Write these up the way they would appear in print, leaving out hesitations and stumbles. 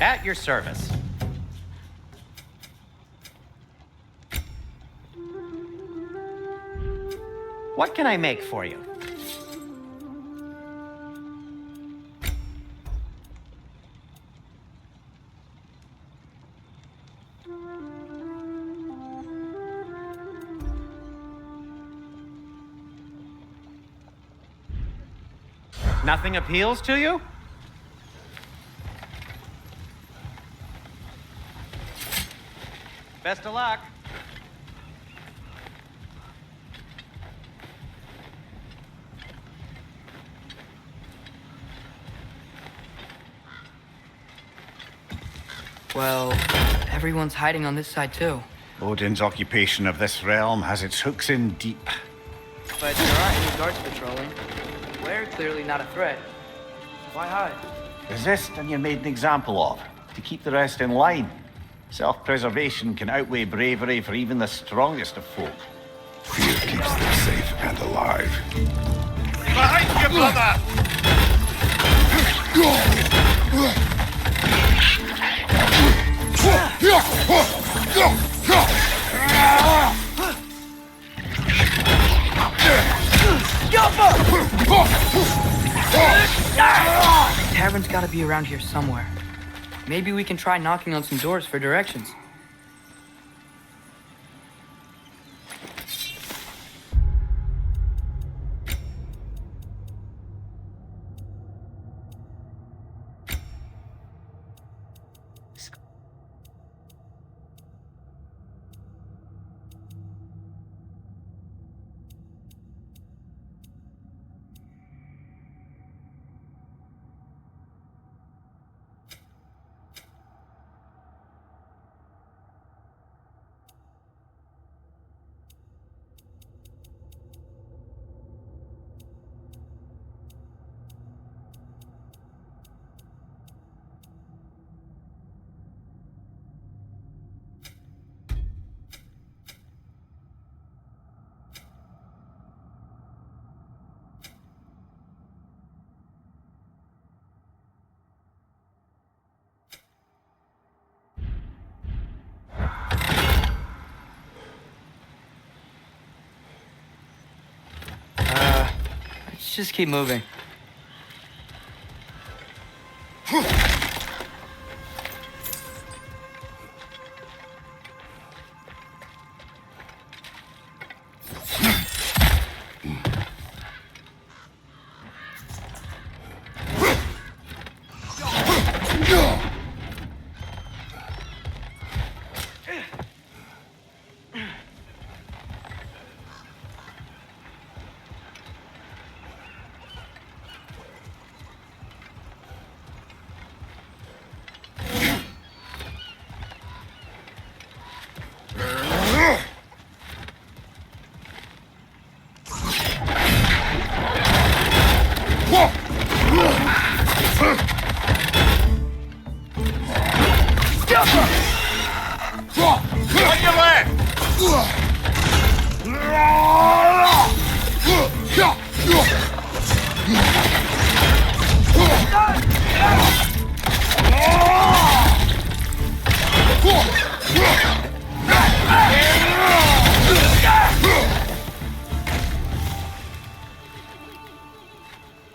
At your service. What can I make for you? Nothing appeals to you? Best of luck. Well, everyone's hiding on this side too. Odin's occupation of this realm has its hooks in deep. But there aren't any guards patrolling. We're clearly not a threat. Why hide? Resist and you're made an example of, to keep the rest in line. Self-preservation can outweigh bravery for even the strongest of folk. Fear keeps them safe and alive. Behind you, brother! The tavern's gotta be around here somewhere. Maybe we can try knocking on some doors for directions. Let's just keep moving.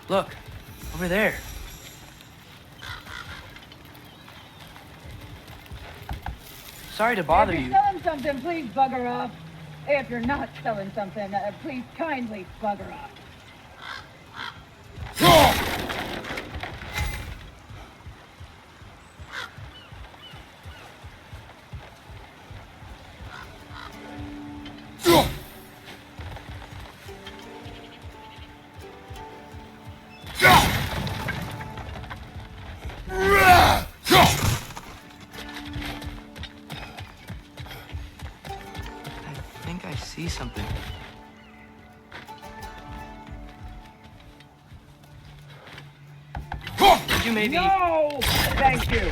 Look, over there. Sorry to bother you. If you're selling something, please bugger off. If you're not selling something, please kindly bugger off. I see something. Could you maybe... No! Thank you!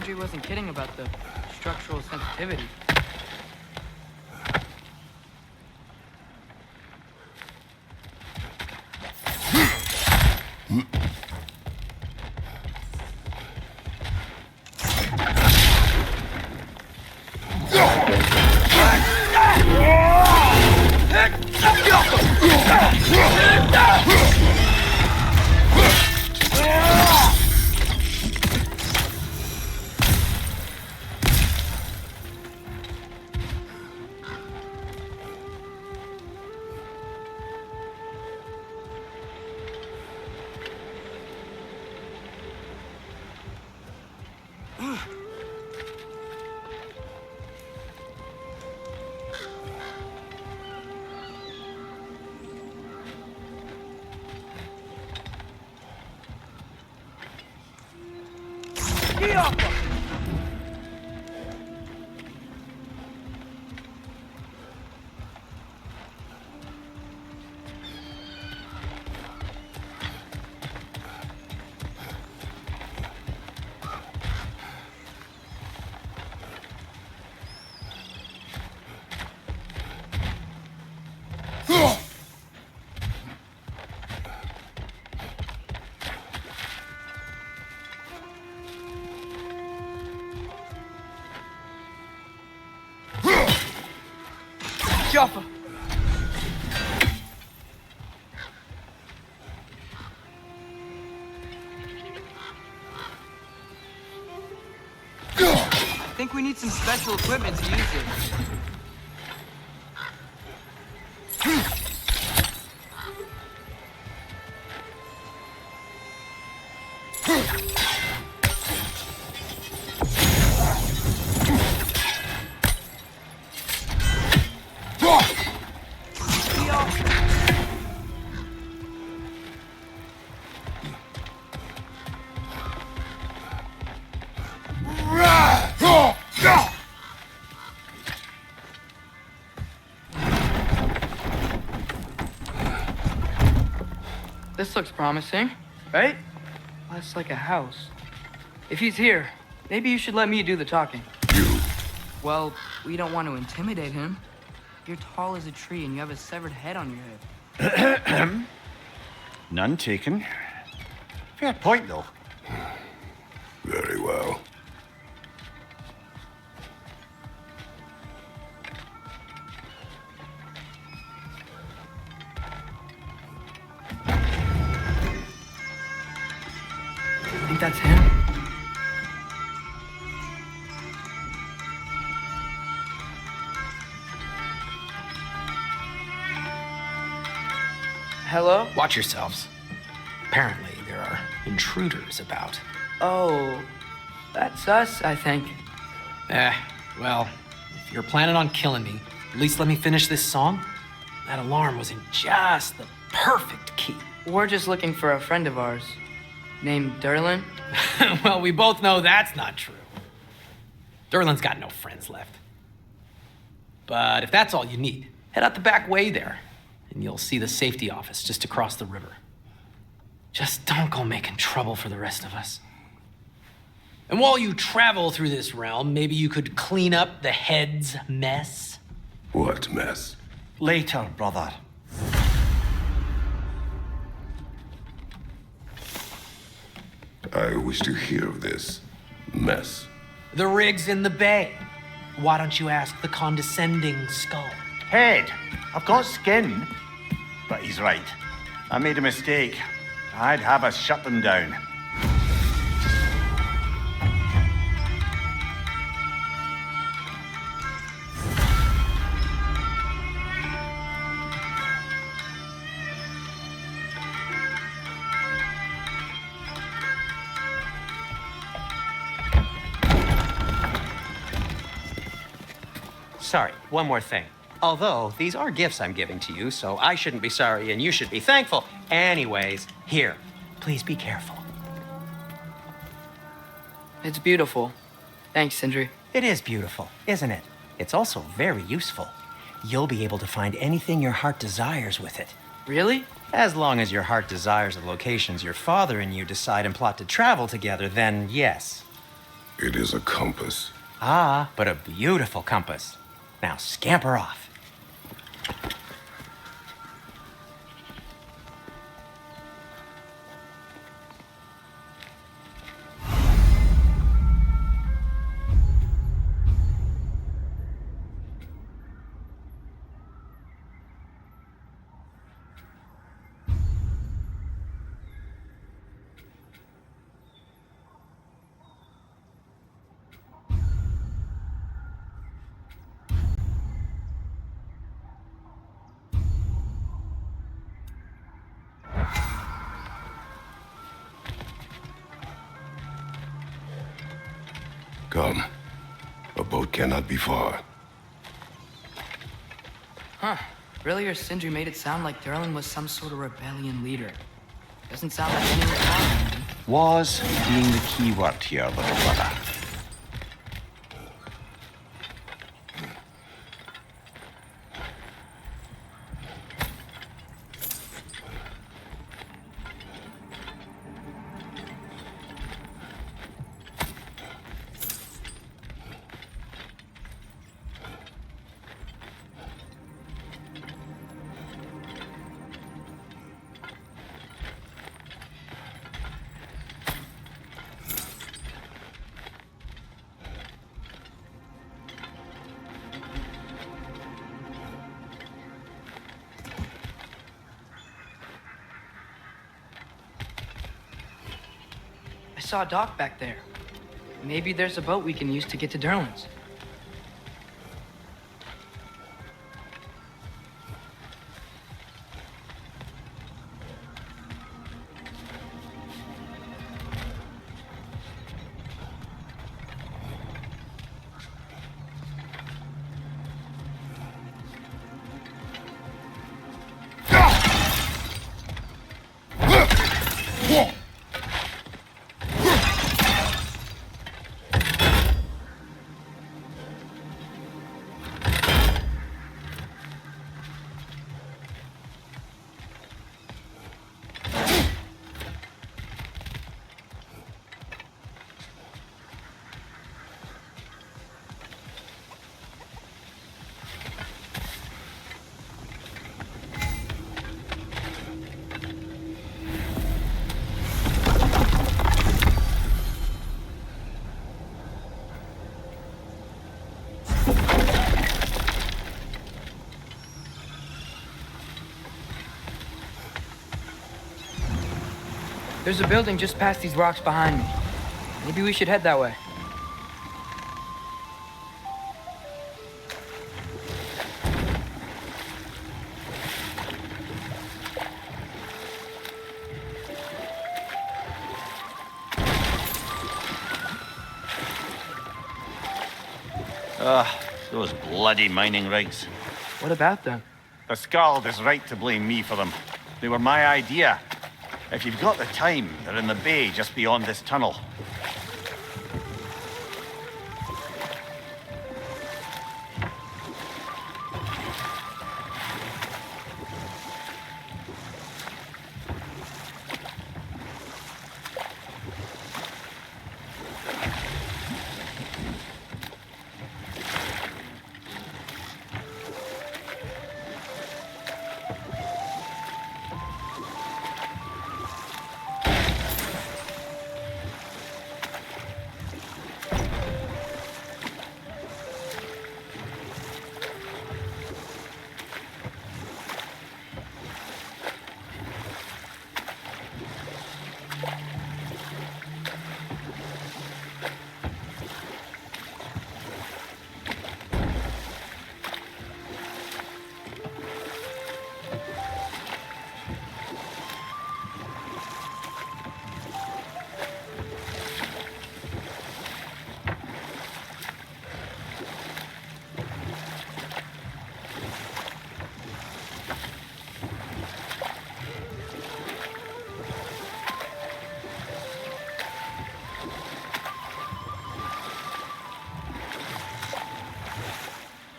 Sindri wasn't kidding about the structural sensitivity. Jaffa! I think we need some special equipment to use it. This looks promising, right? That's like a house. If he's here, maybe you should let me do the talking. You. Well, we don't want to intimidate him. You're tall as a tree and you have a severed head on your head. None taken. Fair point, though. Very well. I think that's him. Hello? Watch yourselves. Apparently, there are intruders about. Oh, that's us, I think. Well, if you're planning on killing me, at least let me finish this song. That alarm was in just the perfect key. We're just looking for a friend of ours named Derlin. Well, we both know that's not true. Derlin's got no friends left. But if that's all you need, head out the back way there, and you'll see the safety office just across the river. Just don't go making trouble for the rest of us. And while you travel through this realm, maybe you could clean up the head's mess. What mess? Later, brother. I wish to hear of this mess. The rig's in the bay. Why don't you ask the condescending skull? Head. I've got skin. But he's right. I made a mistake. I'd have us shut them down. Sorry, one more thing. Although, these are gifts I'm giving to you, so I shouldn't be sorry and you should be thankful. Anyways, here, please be careful. It's beautiful. Thanks, Sindri. It is beautiful, isn't it? It's also very useful. You'll be able to find anything your heart desires with it. Really? As long as your heart desires the locations your father and you decide and plot to travel together, then yes. It is a compass. Ah, but a beautiful compass. Now scamper off. Come. A boat cannot be far. Huh. Earlier, Sindri made it sound like Durlin was some sort of rebellion leader. Doesn't sound like anyone was him. Was being the key word here, little brother. I saw a dock back there. Maybe there's a boat we can use to get to Durlin's. There's a building just past these rocks behind me. Maybe we should head that way. Those bloody mining rigs. What about them? The Skald is right to blame me for them. They were my idea. If you've got the time, they're in the bay just beyond this tunnel.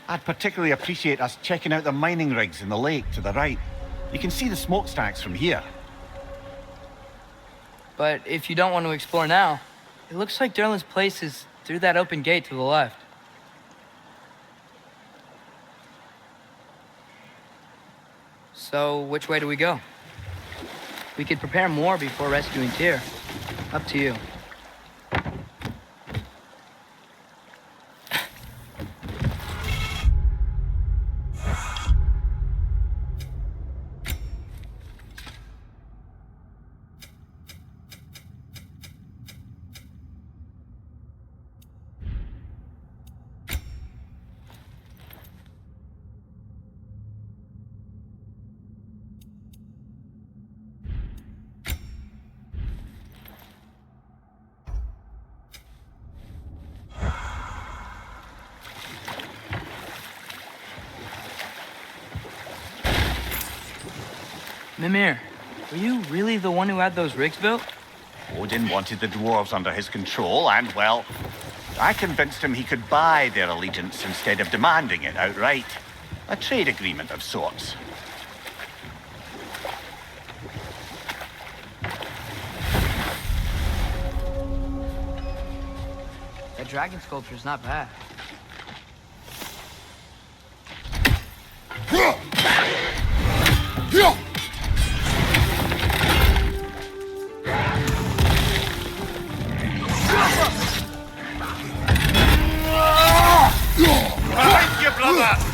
I'd particularly appreciate us checking out the mining rigs in the lake to the right. You can see the smokestacks from here. But if you don't want to explore now, It looks like Derlin's place is through that open gate to the left. So, which way do we go? We could prepare more before rescuing Tyr. Up to you. Mimir, were you really the one who had those rigs built? Odin wanted the dwarves under his control, and, well, I convinced him he could buy their allegiance instead of demanding it outright. A trade agreement of sorts. That dragon sculpture's not bad. Behind you, brother!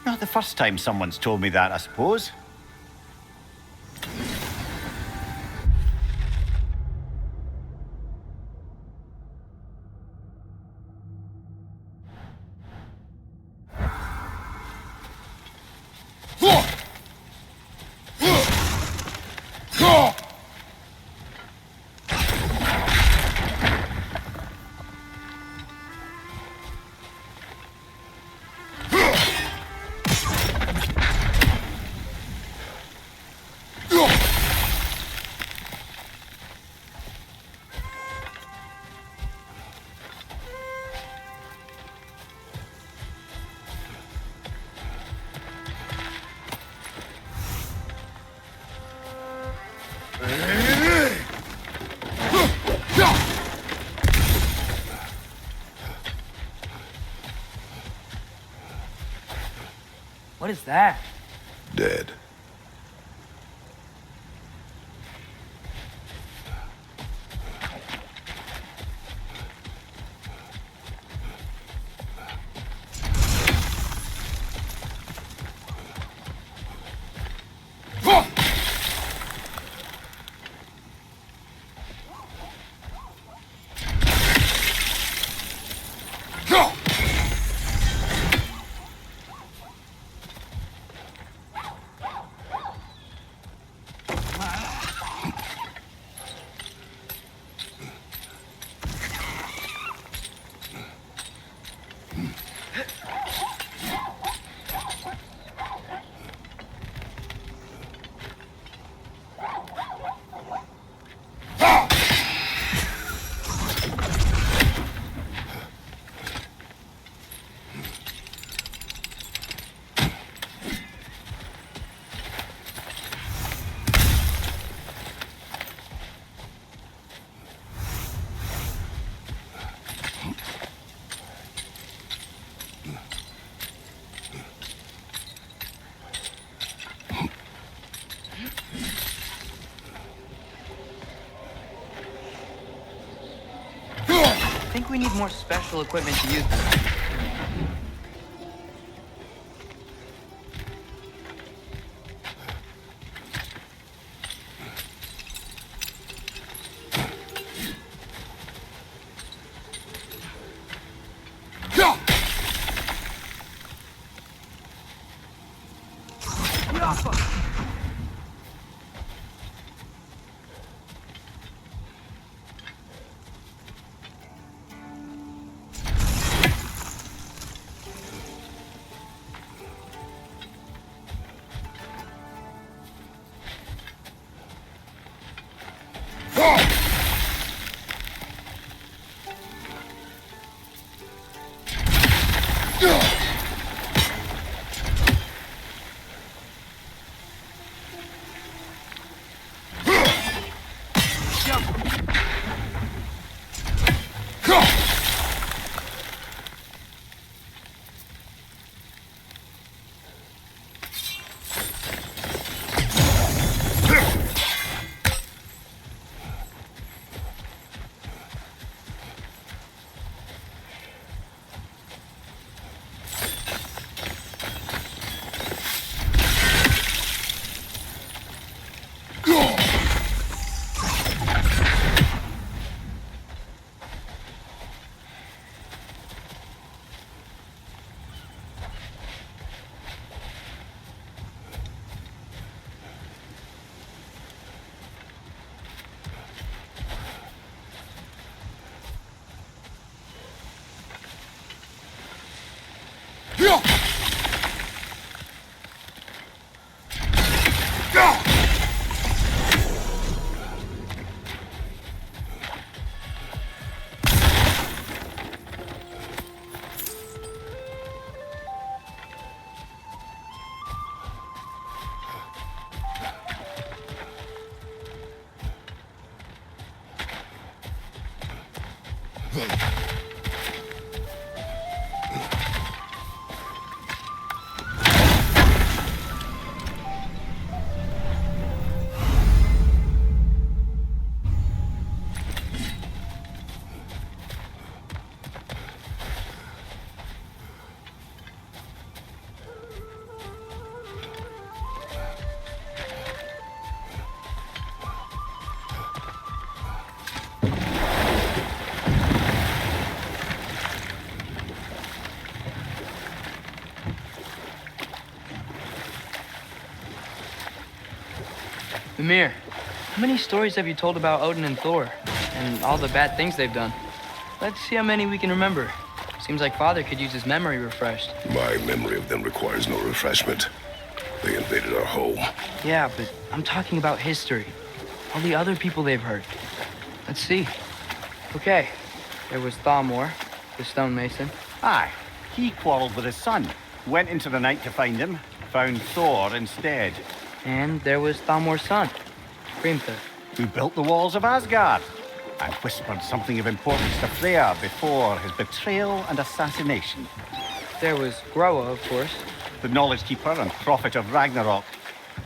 Not the first time someone's told me that, I suppose. What is that? Dead. I think we need more special equipment to use this. Mimir, how many stories have you told about Odin and Thor and all the bad things they've done? Let's see how many we can remember. Seems like Father could use his memory refreshed. My memory of them requires no refreshment. They invaded our home. Yeah, but I'm talking about history. All the other people they've hurt. Let's see. Okay, there was Thalmor, the stonemason. Aye, he quarreled with his son. Went into the night to find him. Found Thor instead. And there was Thalmor's son, Grimthor. Who built the walls of Asgard. And whispered something of importance to Freya before his betrayal and assassination. There was Groa, of course. the knowledge keeper and prophet of Ragnarok.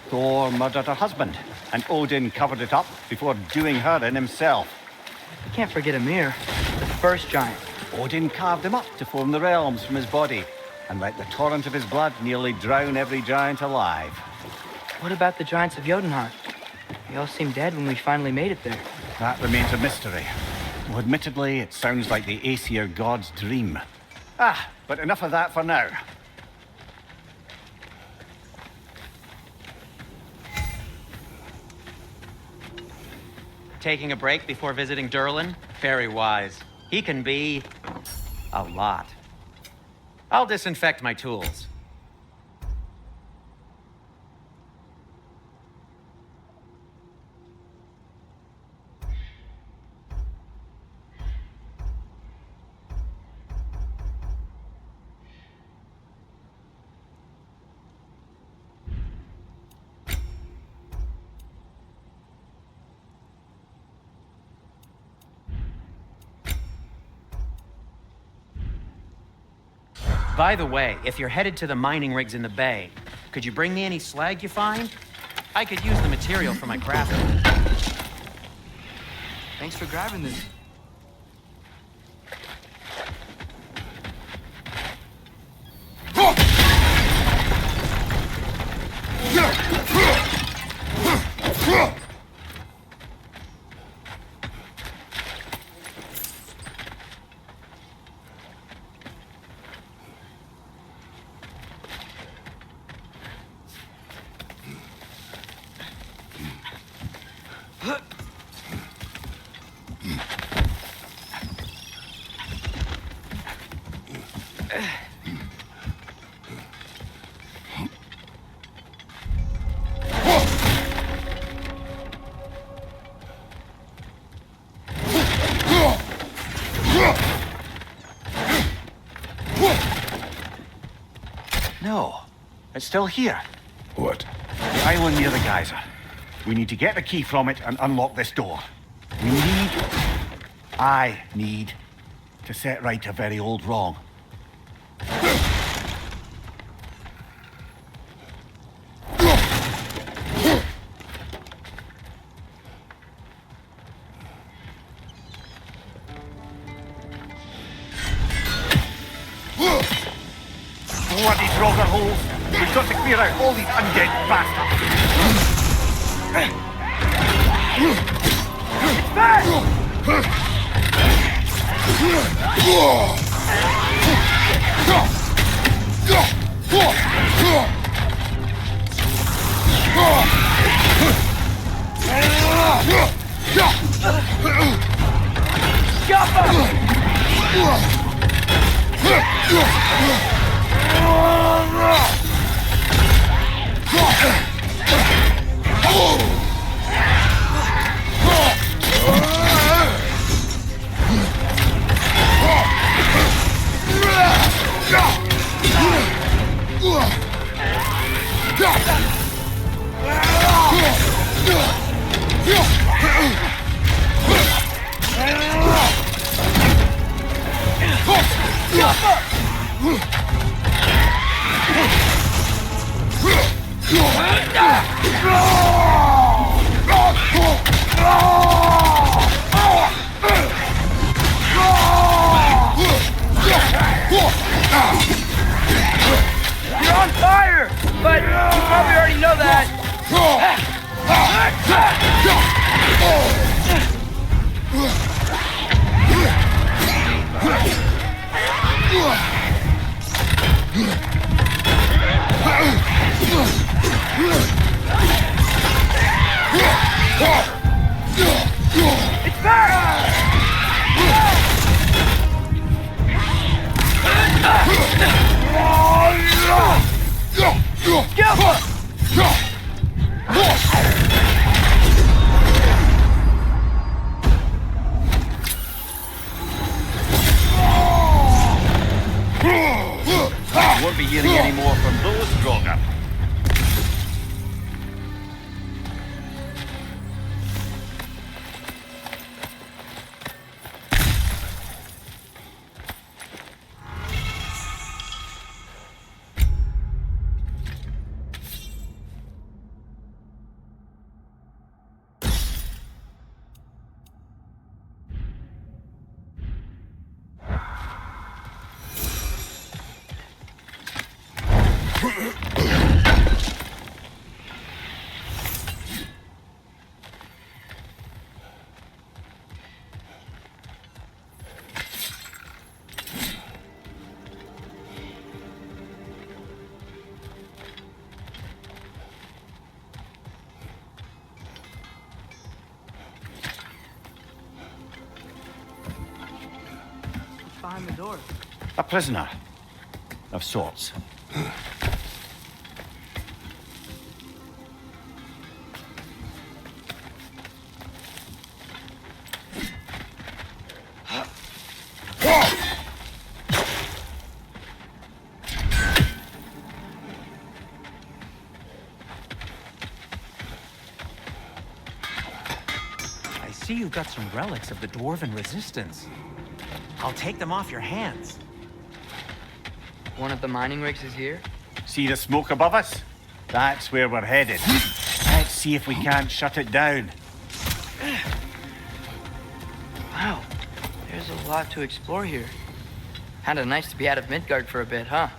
Thor murdered her husband, and Odin covered it up before doing her in himself. You can't forget Ymir, the first giant. Odin carved him up to form the realms from his body, and let the torrent of his blood nearly drown every giant alive. What about the giants of Jotunheim? They all seemed dead when we finally made it there. That remains a mystery. Well, admittedly, it sounds like the Aesir god's dream. But enough of that for now. Taking a break before visiting Durlin? Very wise. He can be a lot. I'll disinfect my tools. By the way, if you're headed to the mining rigs in the bay, could you bring me any slag you find? I could use the material for my craft. Thanks for grabbing this. No, it's still here. What? The island near the geyser. We need to get the key from it and unlock this door. I need to set right a very old wrong. Bloody drogger holes! We've got to clear out all these undead bastards! It's back! You're on fire! But you probably already know that. It's back! Skipper! behind the door? A prisoner. Of sorts. I see you've got some relics of the Dwarven resistance. I'll take them off your hands. One of the mining rigs is here? See the smoke above us? That's where we're headed. Let's see if we can't shut it down. Wow, there's a lot to explore here. Kinda nice to be out of Midgard for a bit, huh?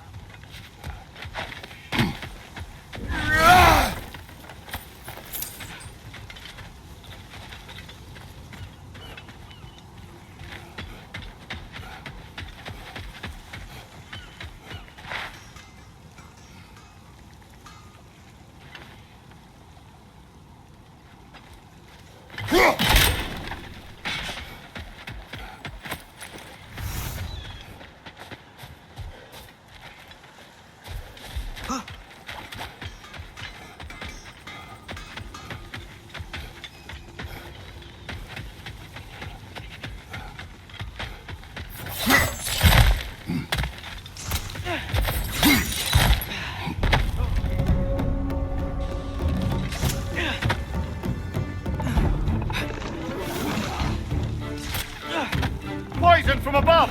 Poison from above!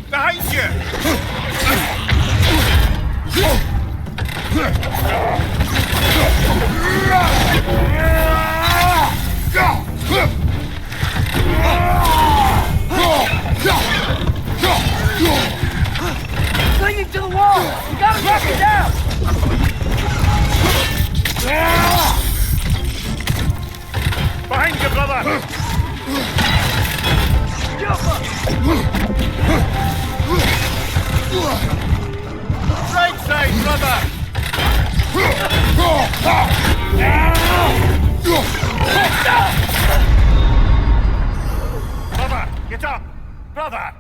Behind you! Clinging to the wall! You gotta knock it down! Behind you, brother! Right side, brother! Brother, get up! Brother!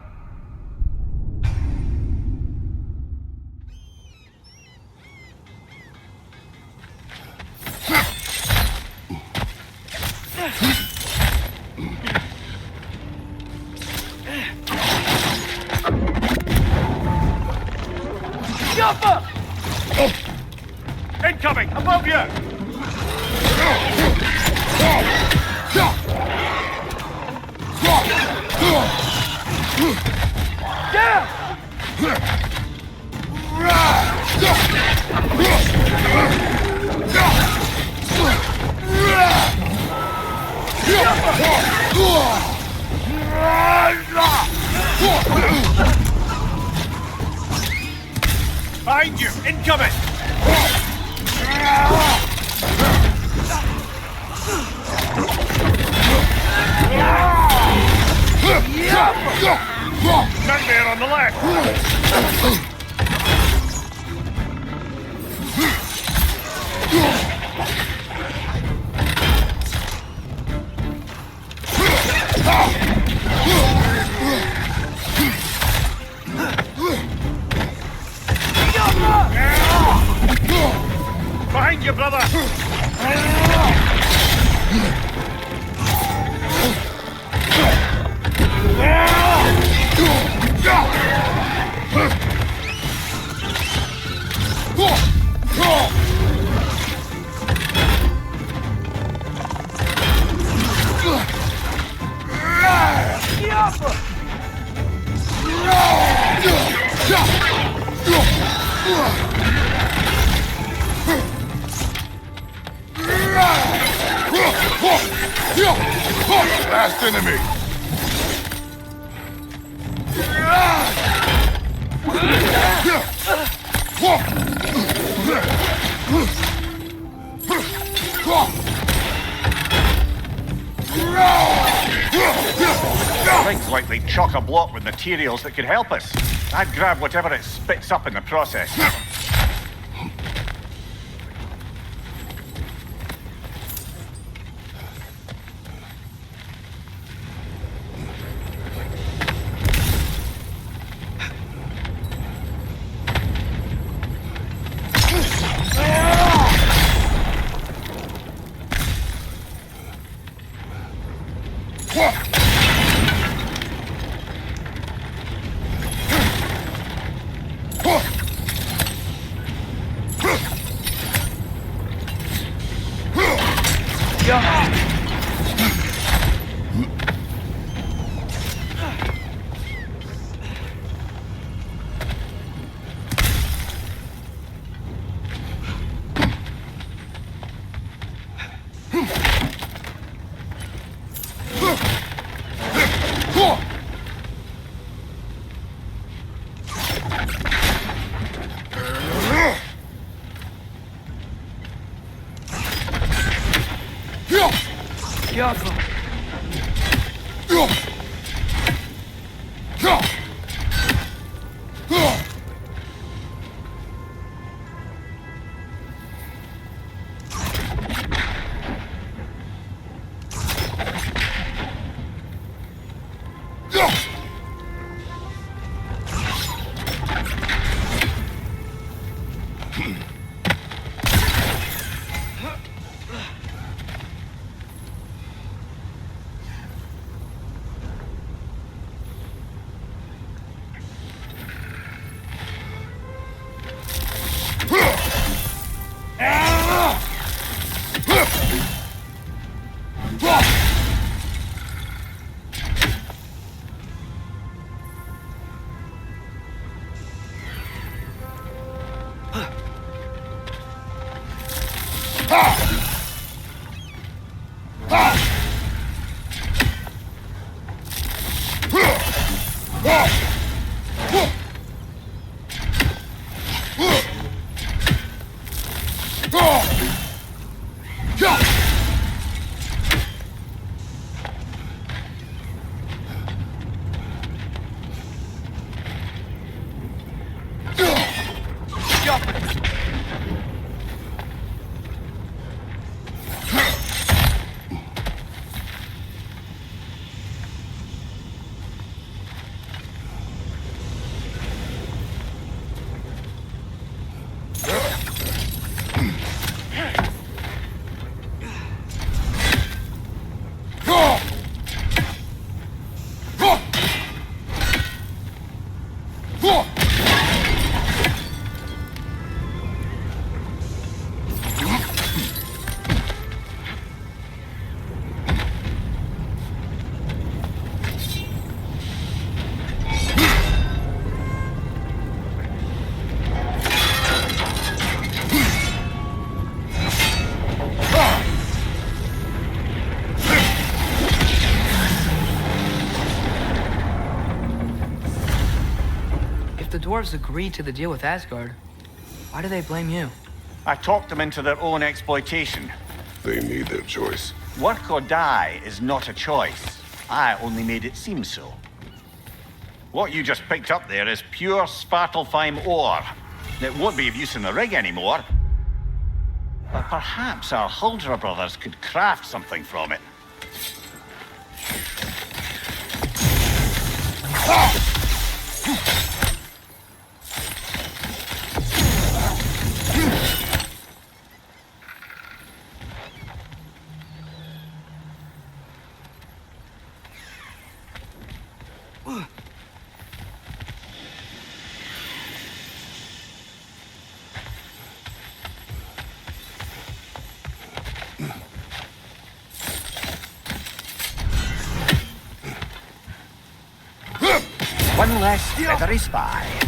Incoming! Above you! Behind you! Incoming! Nightmare on the left! Behind you, brother! Last enemy! Things like they chock-a-block with materials that could help us. I'd grab whatever it spits up in the process. The dwarves agreed to the deal with Asgard. Why do they blame you? I talked them into their own exploitation. They made their choice. Work or die is not a choice. I only made it seem so. What you just picked up there is pure Svartalfheim ore. It won't be of use in the rig anymore. But perhaps our Huldra brothers could craft something from it. One less feathery spy.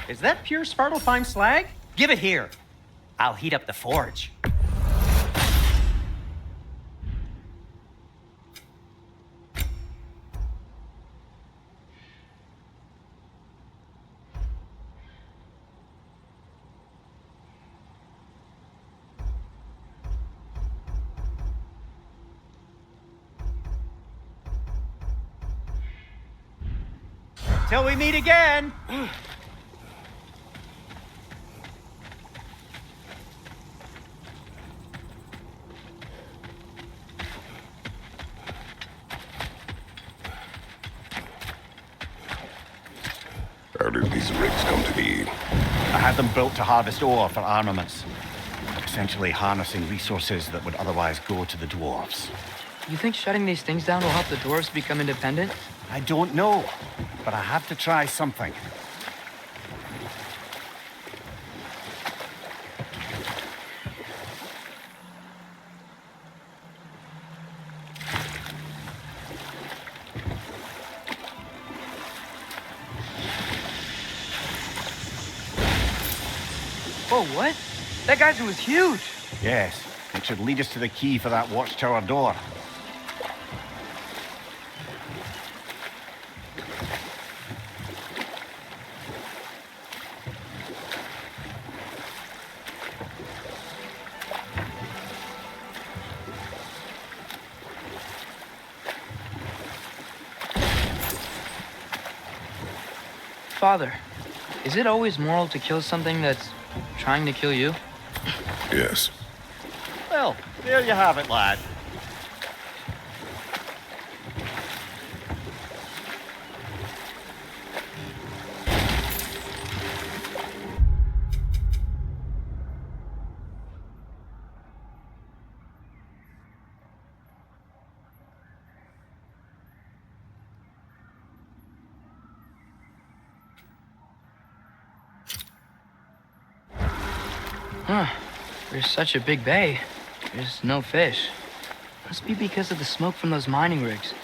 Is that pure Svartalfheim slag? Give it here. I'll heat up the forge. Till we meet again. How did these rigs come to be? I had them built to harvest ore for armaments. Essentially harnessing resources that would otherwise go to the dwarves. You think shutting these things down will help the dwarves become independent? I don't know, but I have to try something. Whoa, what? That geyser was huge. Yes, it should lead us to the key for that watchtower door. Father, is it always moral to kill something that's trying to kill you? Yes. Well, there you have it, lad. Huh. There's such a big bay. There's no fish. Must be because of the smoke from those mining rigs.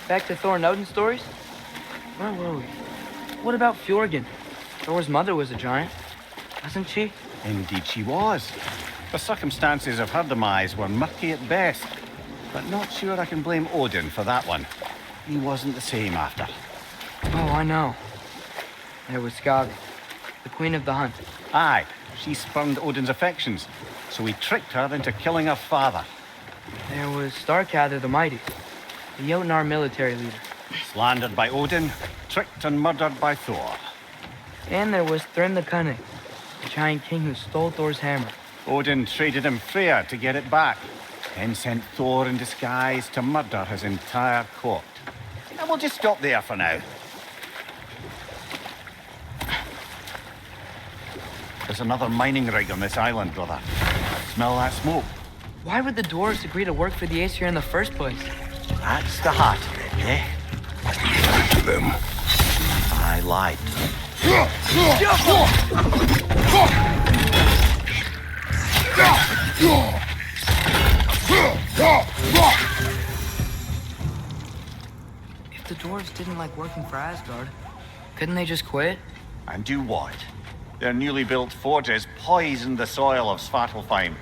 Back to Thor and Odin stories? Where were we? What about Fjorgen? Thor's mother was a giant, wasn't she? Indeed she was. The circumstances of her demise were murky at best, but not sure I can blame Odin for that one. He wasn't the same after. Oh, I know. There was Skavi, the queen of the hunt. Aye, she spurned Odin's affections, so he tricked her into killing her father. There was Starkather the Mighty, the Jotnar military leader. Slandered by Odin, tricked and murdered by Thor. And there was Thrym the Cunning, the giant king who stole Thor's hammer. Odin traded him Freya to get it back, then sent Thor in disguise to murder his entire court. And we'll just stop there for now. There's another mining rig on this island, brother. Smell that smoke? Why would the dwarves agree to work for the Aesir in the first place? That's the heart of it, eh? You lied to them. I lied. If the dwarves didn't like working for Asgard, couldn't they just quit? And do what? Their newly built forges poisoned the soil of Svartalfheim.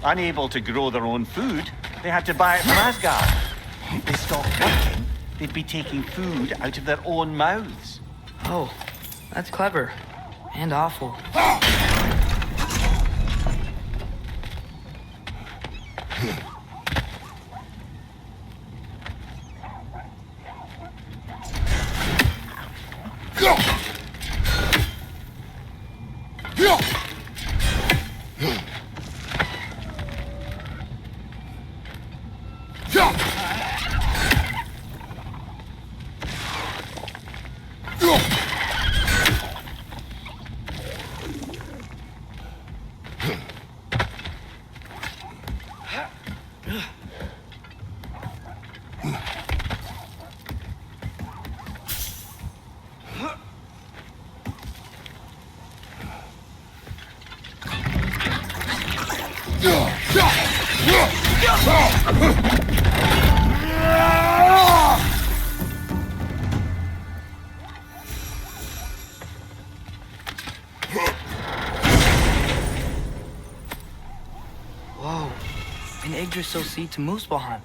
Unable to grow their own food, they had to buy it from Asgard. If they stopped working, they'd be taking food out of their own mouths. Oh, that's clever. And awful. Whoa, an Yggdrasil seed to Muspelheim.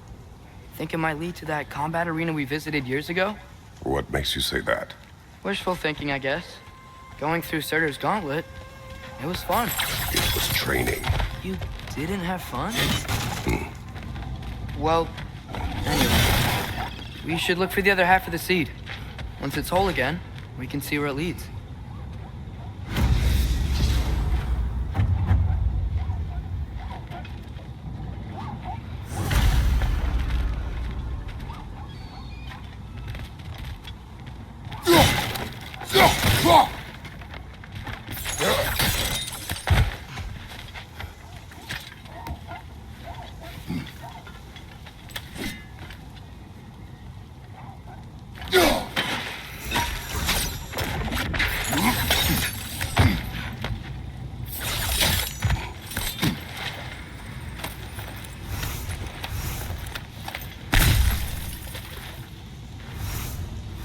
Think it might lead to that combat arena we visited years ago? What makes you say that? Wishful thinking, I guess. Going through Surtur's gauntlet, it was fun. It was training. You didn't have fun? Well, anyway, we should look for the other half of the seed. Once it's whole again, we can see where it leads.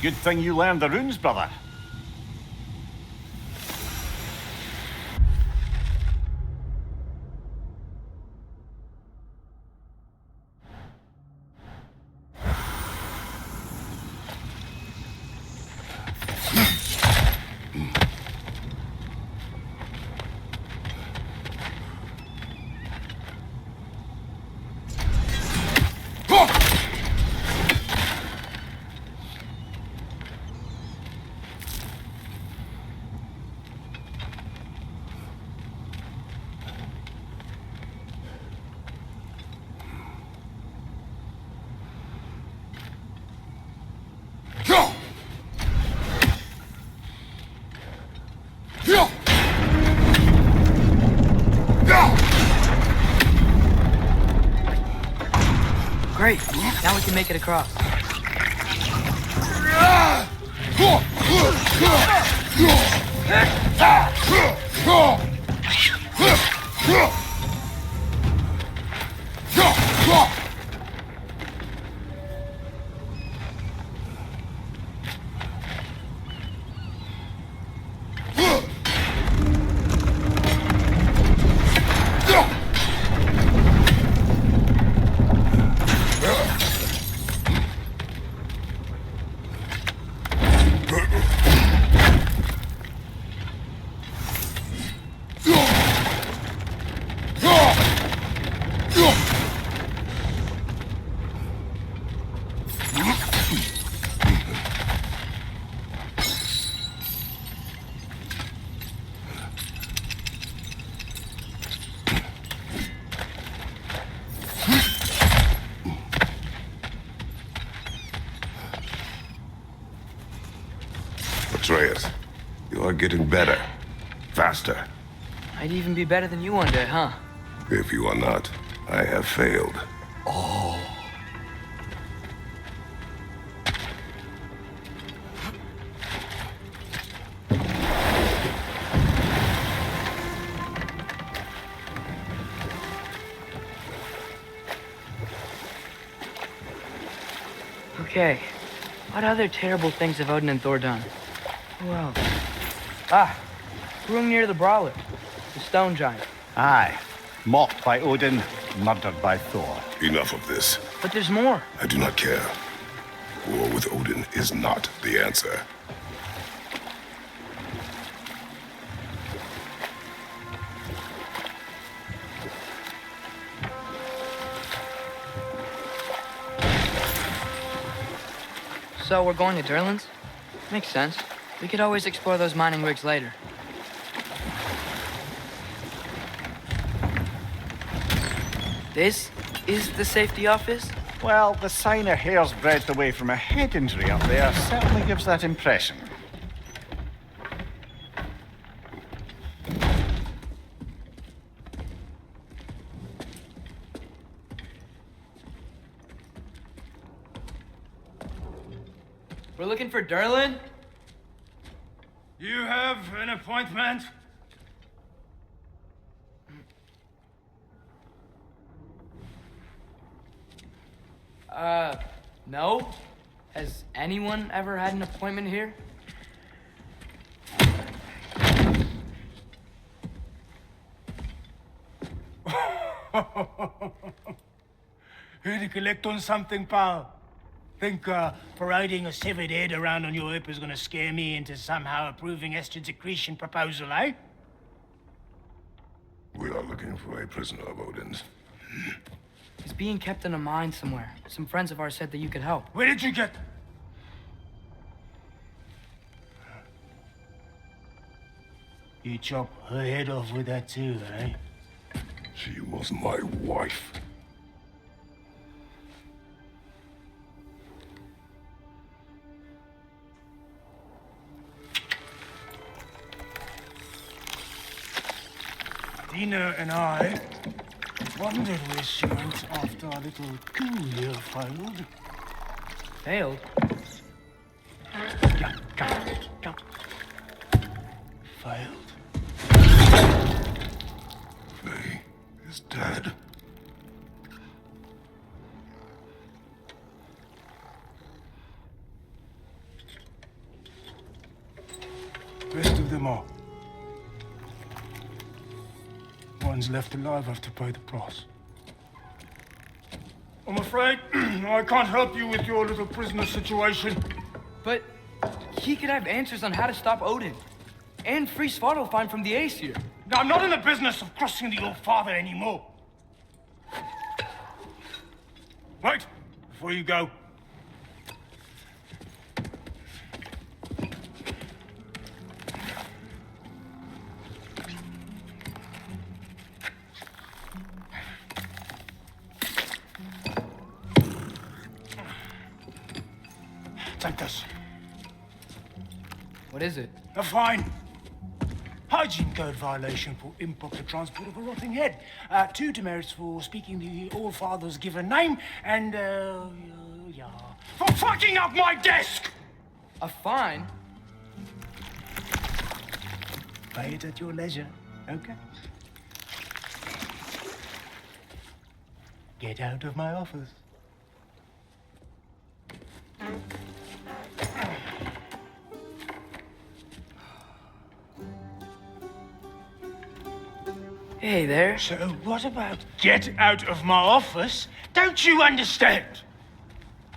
Good thing you learned the runes, brother. Great, now we can make it across. quiet. You are getting better. Faster. Might even be better than you one day, huh? If you are not, I have failed. Okay. What other terrible things have Odin and Thor done? Who else? Ah, brewing near the Brawler, the stone giant. Aye. Mocked by Odin, murdered by Thor. Enough of this. But there's more. I do not care. War with Odin is not the answer. So we're going to Durlin's? Makes sense. We could always explore those mining rigs later. This is the safety office? Well, the sign a hair's breadth away from a head injury up there certainly gives that impression. We're looking for Durlin? You have an appointment? No. Has anyone ever had an appointment here? Here to collect on something, pal? Think parading a severed head around on your hip is gonna scare me into somehow approving estrogen secretion proposal, eh? We are looking for a prisoner of Odin's. He's being kept in a mine somewhere. Some friends of ours said that you could help. Where did you get... You chop her head off with that too, eh? She was my wife. Dina and I wondered where she went after our little coup here failed. Failed? Come. Failed. Faye is dead. Rest of them are. One's left alive have to pay the price. I'm afraid I can't help you with your little prisoner situation. But he could have answers on how to stop Odin. And free Svartalfheim from the Aesir. Now, I'm not in the business of crossing the old father anymore. Wait, before you go. Take this. What is it? A fine. Hygiene code violation for improper transport of a rotting head. 2 demerits for speaking the All-Father's given name, and, yeah. For fucking up my desk! A fine? Pay it at your leisure, okay? Get out of my office. Hey there. So what about get out of my office? Don't you understand?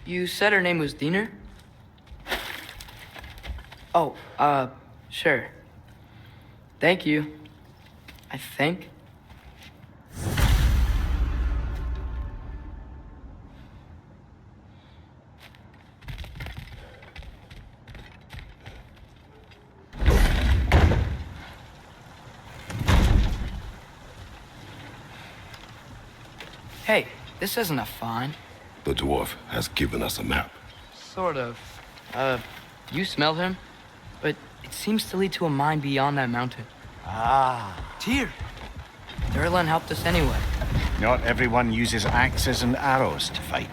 You said her name was Diener? Oh, sure. Thank you. I think. Hey, this isn't a fine. The dwarf has given us a map. Sort of. You smelled him? But It seems to lead to a mine beyond that mountain. Ah. Tyr! Durlan helped us anyway. Not everyone uses axes and arrows to fight.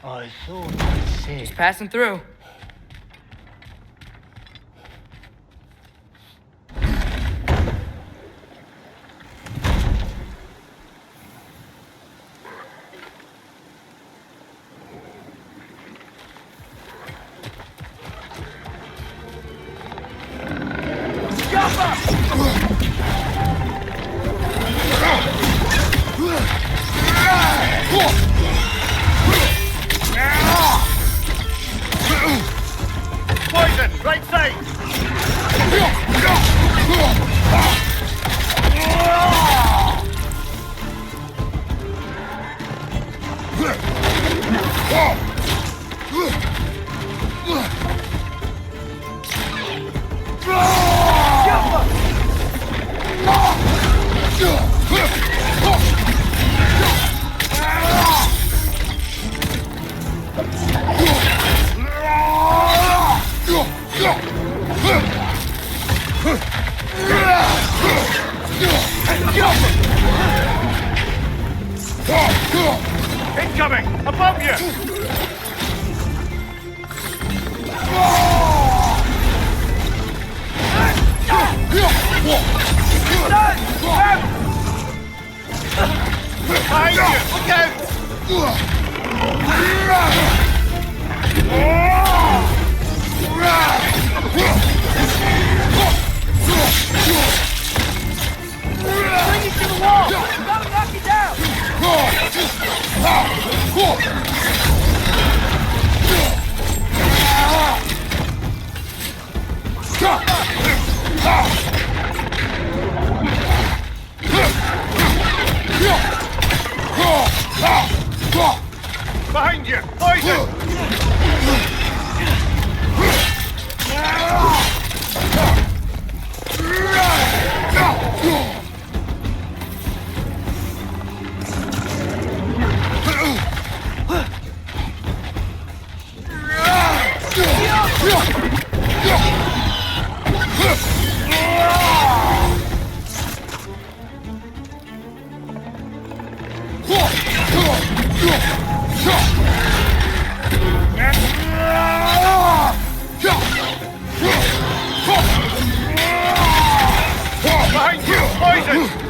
I thought I'd say. Just passing through. Poison! Right side! Incoming! Above you! Behind you! Look Bring it to the wall! Gotta knock it down! Behind you! Poison! Behind you! Poison!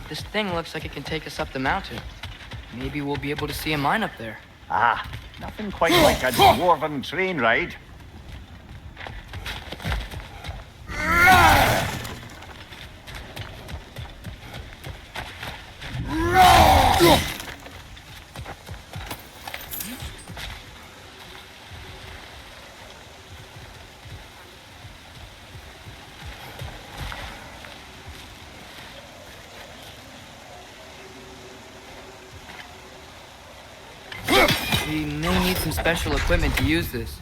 This thing looks like it can take us up the mountain. Maybe we'll be able to see a mine up there. Ah, nothing quite like a dwarven train ride. We may need some special equipment to use this.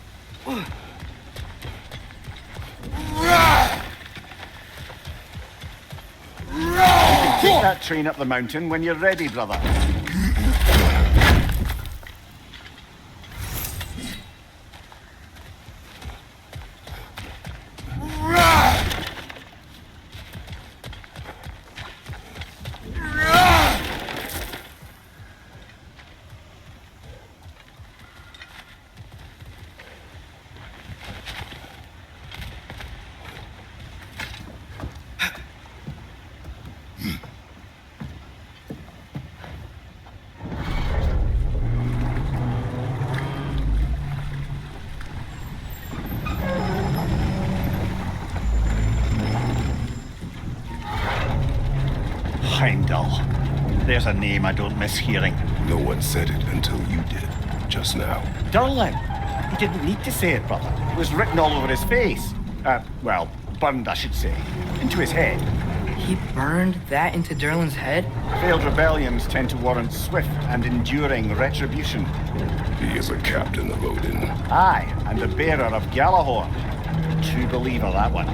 Take that train up the mountain when you're ready, brother. Heimdall. There's a name I don't miss hearing. No one said it until you did, just now. Durlin. He didn't need to say it, brother. It was written all over his face. Well, burned, I should say. Into his head. He burned that into Durlin's head? Failed rebellions tend to warrant swift and enduring retribution. He is a captain of Odin. Aye, and the bearer of Galahorn. True believer, that one.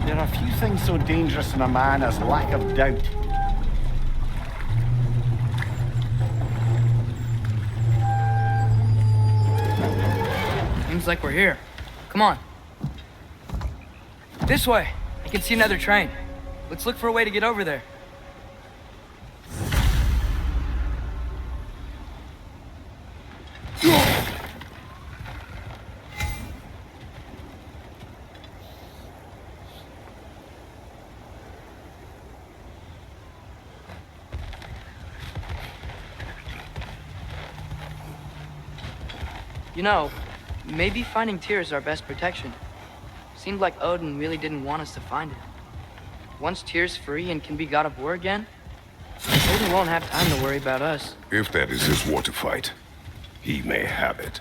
There are few things so dangerous in a man as lack of doubt. Seems like we're here. Come on. This way. I can see another train. Let's look for a way to get over there. You know, maybe finding Tyr is our best protection. Seemed like Odin really didn't want us to find it. Once Tyr's free and can be god of war again, Odin won't have time to worry about us. If that is his war to fight, he may have it.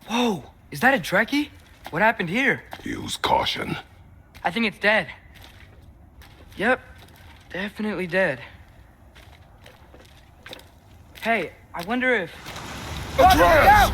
Whoa! Is that a Trekkie? What happened here? Use caution. I think it's dead. Yep, definitely dead. Hey, I wonder if... Atreus!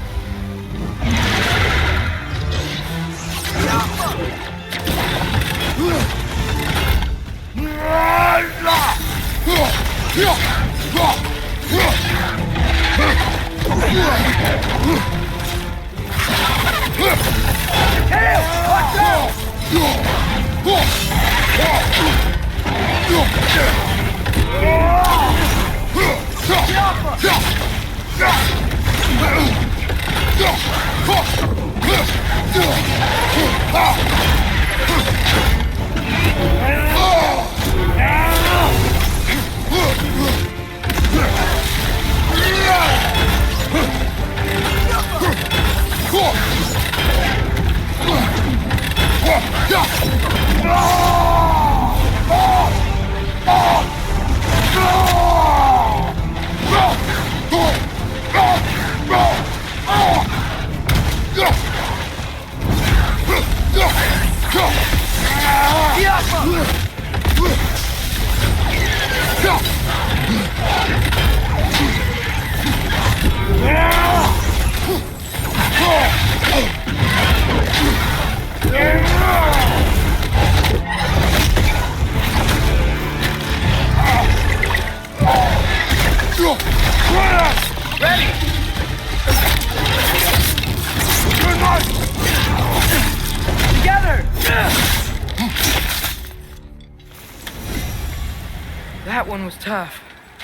That one was tough.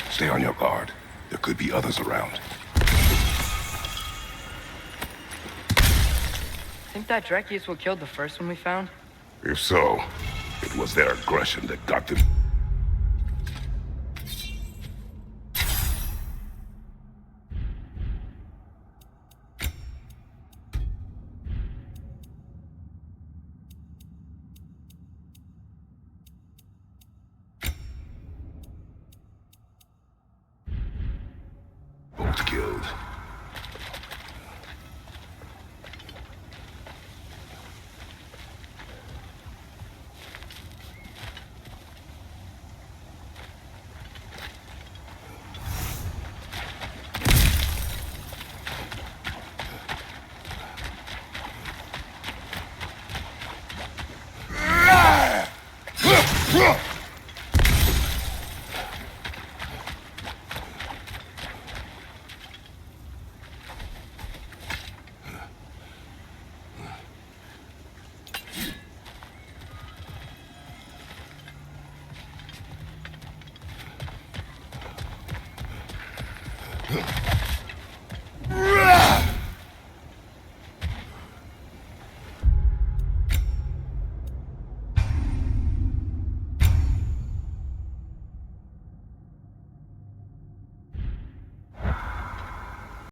Stay on your guard. There could be others around. Think that Trekkie is what killed the first one we found? If so, it was their aggression that got them. Both killed.